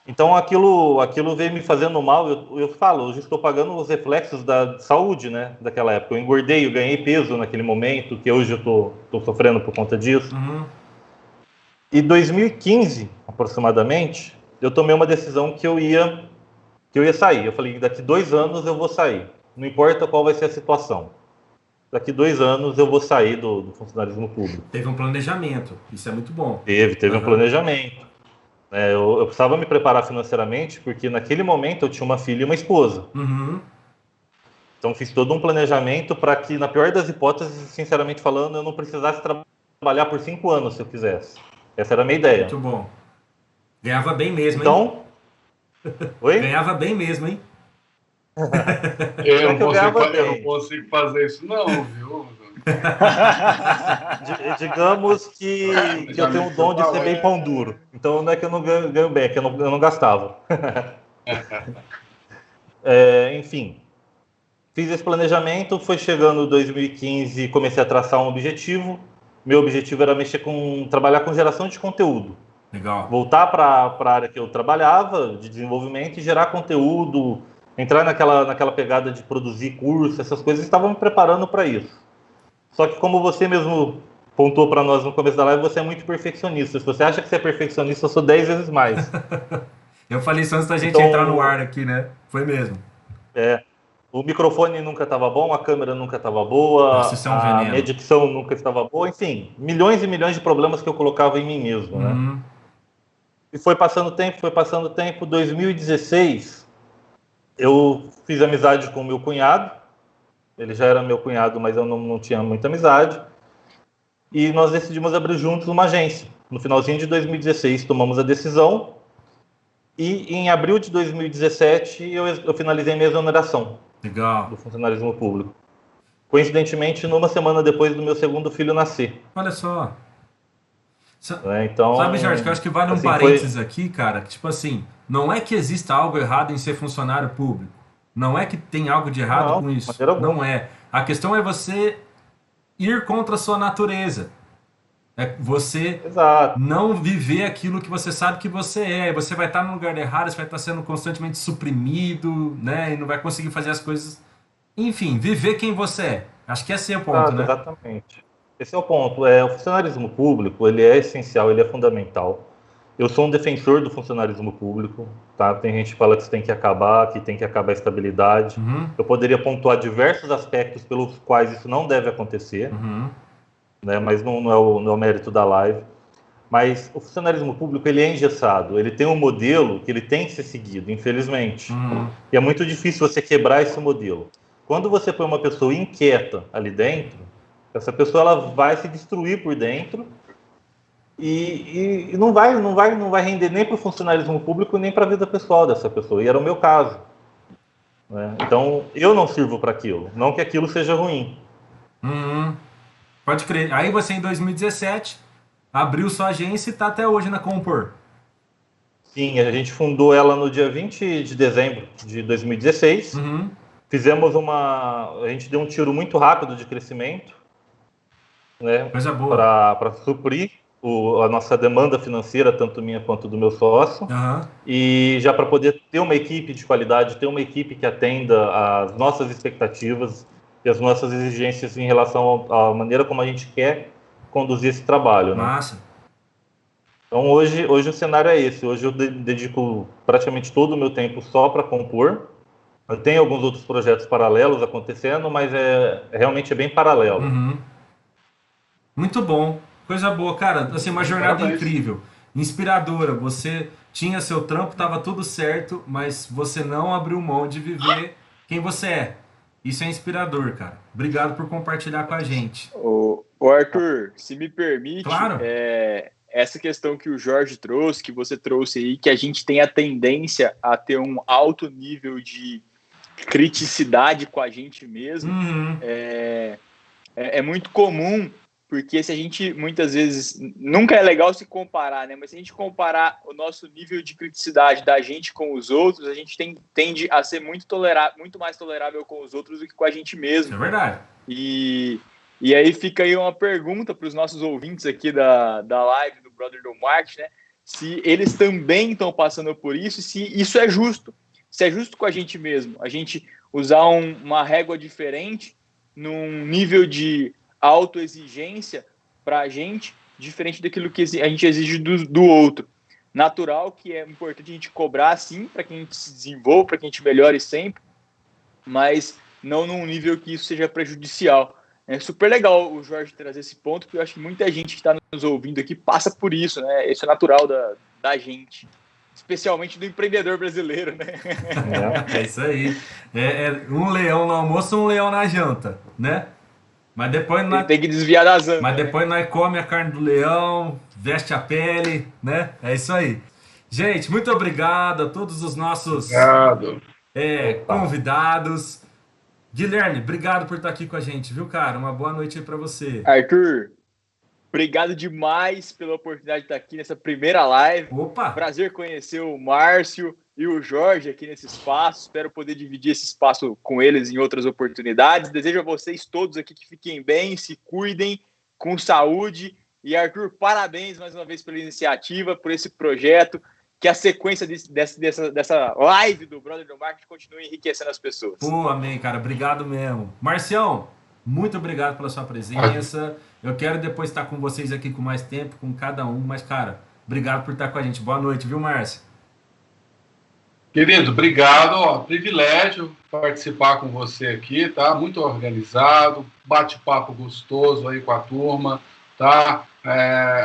Então aquilo veio me fazendo mal. Eu falo, hoje estou pagando os reflexos da saúde, né, daquela época. Eu engordei, eu ganhei peso naquele momento, que hoje eu estou sofrendo por conta disso. E 2015, aproximadamente, eu tomei uma decisão que eu ia sair. Eu falei, daqui 2 anos eu vou sair. Não importa qual vai ser a situação. Daqui 2 anos eu vou sair do funcionalismo público. Teve um planejamento, isso é muito bom. Teve um planejamento. Eu precisava me preparar financeiramente, porque naquele momento eu tinha uma filha e uma esposa. Uhum. Então fiz todo um planejamento para que, na pior das hipóteses, sinceramente falando, eu não precisasse trabalhar por 5 anos se eu quisesse. Essa era a minha ideia. Muito bom. Ganhava bem mesmo, hein? Então, oi? Ganhava bem mesmo, hein? Eu não consigo fazer isso não, viu? Digamos que eu tenho o dom de ser bem pão duro. Então não é que eu não ganho bem, é que eu não gastava. Enfim, fiz esse planejamento, foi chegando 2015, comecei a traçar um objetivo. Meu objetivo era trabalhar com geração de conteúdo. Legal. Voltar para a área que eu trabalhava, de desenvolvimento, e gerar conteúdo, entrar naquela pegada de produzir curso, essas coisas, estava me preparando para isso. Só que como você mesmo pontuou para nós no começo da live, você é muito perfeccionista. Se você acha que você é perfeccionista, eu sou 10 vezes mais. Eu falei isso antes da gente entrar no ar aqui, né? Foi mesmo. O microfone nunca estava bom, a câmera nunca estava boa, a minha dicção nunca estava boa, enfim, milhões e milhões de problemas que eu colocava em mim mesmo, né? E foi passando tempo, 2016, eu fiz amizade com o meu cunhado, ele já era meu cunhado, mas eu não tinha muita amizade, e nós decidimos abrir juntos uma agência. No finalzinho de 2016, tomamos a decisão, e em abril de 2017, eu finalizei minha exoneração. Legal. Do funcionalismo público. Coincidentemente, numa semana depois do meu segundo filho nascer. Olha só. Então, sabe, Jorge, que eu acho que vale um parênteses aqui, cara, que tipo assim, não é que exista algo errado em ser funcionário público. Não é que tem algo de errado com isso. Não é. A questão é você ir contra a sua natureza. É você não viver aquilo que você sabe que você é. Você vai estar no lugar errado, você vai estar sendo constantemente suprimido, né? E não vai conseguir fazer as coisas. Enfim, viver quem você é. Acho que esse é o ponto, né? Exatamente. Esse é o ponto. O funcionarismo público, ele é essencial, ele é fundamental. Eu sou um defensor do funcionarismo público, tá? Tem gente que fala que isso tem que acabar a estabilidade. Eu poderia pontuar diversos aspectos pelos quais isso não deve acontecer. Né, mas não é o mérito da live. Mas o funcionalismo público, ele é engessado, ele tem um modelo que ele tem que ser seguido, infelizmente. E é muito difícil você quebrar esse modelo. Quando você põe uma pessoa inquieta ali dentro, essa pessoa ela vai se destruir por dentro e não vai render nem para o funcionalismo público nem para a vida pessoal dessa pessoa. E era o meu caso. Né? Então, eu não sirvo para aquilo, não que aquilo seja ruim. Pode crer. Aí você, em 2017, abriu sua agência e está até hoje na Compor. Sim, a gente fundou ela no dia 20 de dezembro de 2016. Fizemos a gente deu um tiro muito rápido de crescimento, né? Coisa boa. Para suprir a nossa demanda financeira, tanto minha quanto do meu sócio. E já para poder ter uma equipe de qualidade, ter uma equipe que atenda às nossas expectativas e as nossas exigências em relação à maneira como a gente quer conduzir esse trabalho. Né? Massa. Então hoje o cenário é esse. Hoje eu dedico praticamente todo o meu tempo só para compor. Eu tenho alguns outros projetos paralelos acontecendo, mas realmente é bem paralelo. Muito bom. Coisa boa, cara. Assim, uma jornada incrível, inspiradora. Você tinha seu trampo, estava tudo certo, mas você não abriu mão de viver quem você é. Isso é inspirador, cara. Obrigado por compartilhar com a gente. Ô Arthur, se me permite, claro. Essa questão que o Jorge trouxe, que você trouxe aí, que a gente tem a tendência a ter um alto nível de criticidade com a gente mesmo, é muito comum, porque se a gente, muitas vezes, nunca é legal se comparar, né? Mas se a gente comparar o nosso nível de criticidade da gente com os outros, a gente tende a ser muito mais tolerável com os outros do que com a gente mesmo. É verdade. E aí fica aí uma pergunta para os nossos ouvintes aqui da live do Brother do Marketing, né? Se eles também estão passando por isso e se isso é justo. Se é justo com a gente mesmo. A gente usar uma régua diferente num nível de autoexigência para a gente diferente daquilo que a gente exige do outro. Natural que é importante a gente cobrar, sim, para que a gente se desenvolva, para que a gente melhore sempre, mas não num nível que isso seja prejudicial. É super legal o Jorge trazer esse ponto, porque eu acho que muita gente que está nos ouvindo aqui passa por isso, né? Isso é natural da gente, especialmente do empreendedor brasileiro, né? É isso aí. É um leão no almoço, um leão na janta, né? Mas depois Ele tem que desviar das andas. Mas depois nós come a carne do leão, veste a pele, né? É isso aí. Gente, muito obrigado a todos os nossos Obrigado. convidados. Guilherme, obrigado por estar aqui com a gente, viu, cara? Uma boa noite aí pra você. Arthur, obrigado demais pela oportunidade de estar aqui nessa primeira live. Opa! Prazer conhecer o Márcio e o Jorge aqui nesse espaço. Espero poder dividir esse espaço com eles em outras oportunidades. Desejo a vocês todos aqui que fiquem bem, se cuidem, com saúde. E, Arthur, parabéns mais uma vez pela iniciativa, por esse projeto. Que a sequência dessa live do Brother do Marketing continue enriquecendo as pessoas. Pô, amém, cara. Obrigado mesmo. Marcião, muito obrigado pela sua presença. Eu quero depois estar com vocês aqui com mais tempo, com cada um. Mas, cara, obrigado por estar com a gente. Boa noite, viu, Márcio? Querido, obrigado. Ó, privilégio participar com você aqui, tá? Muito organizado, bate-papo gostoso aí com a turma, tá?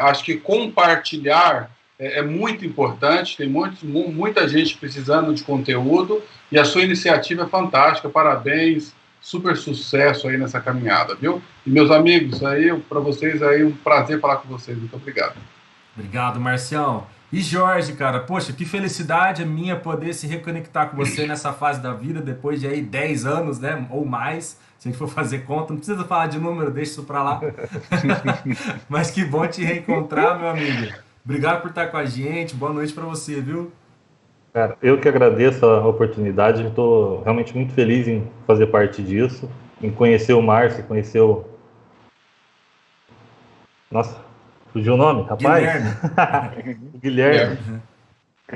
Acho que compartilhar é muito importante, tem muita gente precisando de conteúdo e a sua iniciativa é fantástica, parabéns, super sucesso aí nessa caminhada, viu? E meus amigos, aí para vocês aí um prazer falar com vocês, muito obrigado. Obrigado, Marcião. E Jorge, cara, poxa, que felicidade a minha poder se reconectar com você nessa fase da vida, depois de aí 10 anos, né, ou mais, se a gente for fazer conta, não precisa falar de número, deixa isso pra lá. Mas que bom te reencontrar, meu amigo. Obrigado por estar com a gente, boa noite pra você, viu? Cara, eu que agradeço a oportunidade, estou realmente muito feliz em fazer parte disso, em conhecer o Márcio, conhecer o... Nossa, fugiu o nome, rapaz? Guilherme. O Guilherme.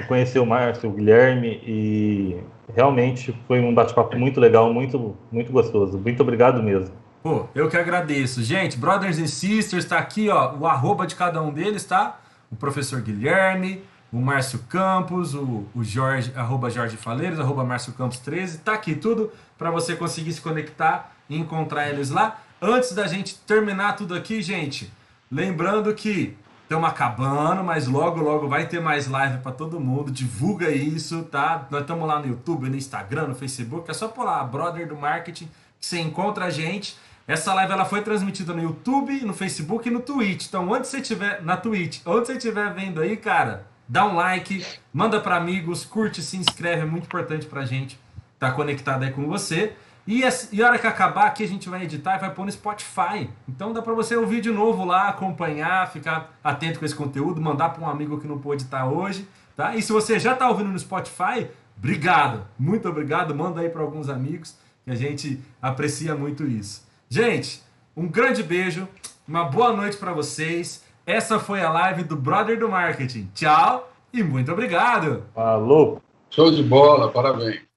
Conhecer o Márcio, o Guilherme, e realmente foi um bate-papo muito legal, muito, muito gostoso. Muito obrigado mesmo. Pô, eu que agradeço. Gente, Brothers and Sisters, tá aqui, ó, o arroba de cada um deles, tá? O professor Guilherme, o Márcio Campos, o Jorge, arroba Jorge Faleiros, arroba Márcio Campos 13, tá aqui tudo para você conseguir se conectar e encontrar eles lá. Antes da gente terminar tudo aqui, gente, lembrando que estamos acabando, mas logo, logo vai ter mais live para todo mundo, divulga isso, tá? Nós estamos lá no YouTube, no Instagram, no Facebook, é só pôr lá, Brother do Marketing, que você encontra a gente. Essa live ela foi transmitida no YouTube, no Facebook e no Twitch. Então, onde você estiver na Twitch, onde você estiver vendo aí, cara, dá um like, manda para amigos, curte, se inscreve, é muito importante pra gente estar conectado aí com você. E a hora que acabar aqui, a gente vai editar e vai pôr no Spotify. Então dá para você ouvir de novo lá, acompanhar, ficar atento com esse conteúdo, mandar para um amigo que não pôde estar hoje, tá? E se você já está ouvindo no Spotify, obrigado, muito obrigado, manda aí para alguns amigos, que a gente aprecia muito isso. Gente, um grande beijo, uma boa noite para vocês. Essa foi a live do Brother do Marketing. Tchau e muito obrigado. Falou! Show de bola, parabéns.